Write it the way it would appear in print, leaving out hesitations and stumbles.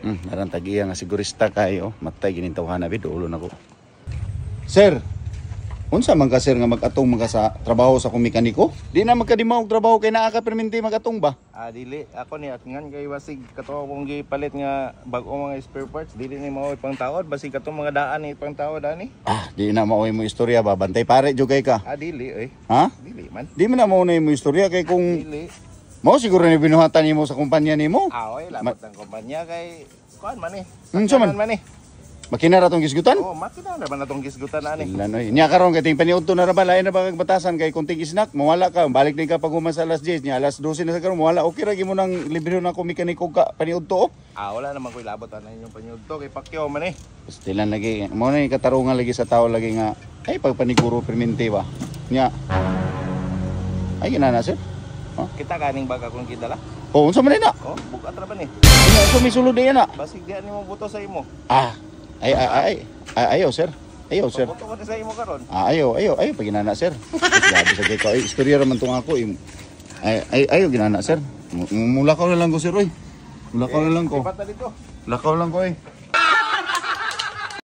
Narang tagiya nga sigurista kayo, matay ginintawhan na bid ulo nako. Sir, unsa man ka sir nga mag-atong mga sa trabaho sa kumekaniko? Di na magkadimaw og trabaho kay naa ka perminti mag-atong ba? Dili ako ni atngan kay basig kato kong gipalit nga bag-o mga spare parts, dili ni mao pang taod basig katong mga daan ni pang taod ani. Di na maoy mo istorya ba, bantay pare jud kay ka. Dili Ha? Dili man. Di man na mo na mo istorya kay kung Dili. mao siguro ni binuhatan nimo sa kumpanya nimo. Oy, labot ang kumpanya kay kuan man eh. Unsa man? Man eh. Makina ra tong gisgutan? Makina na ba na tong gisgutan ani? Lanoy. Nya karon kay ting paniudto na ra ba lain na ba kag batasan kay kunting snack mawala ka balik din ka pag sa alas 10 nya alas 12 na sa karon mawala okay ra gyud mo nang libre na ko mekaniko ka paniudto. Wala naman koy labot ana inyong paniudto kay Pacquiao man eh. Stilan lagi mo na katarungan lagi sa tao lagi nga ay pagpaniguro permente ba. Nya ay ginana sir. Kita kaning baga kung kita la. Unsa man na? Bukat ra ba ni? Nya so may sulod na na. Basig di nimo buto sa imo. Ayaw sir. Ayaw sir. Buto ko sa imo karon. Ayaw pag ginana sir. Grabe sa kay ko. Ay istorya ra man tong ako. Ayaw ginana sir. Mulakaw na lang ko sir oy. Mulakaw na lang ko. Lakaw Lakaw lang ko eh.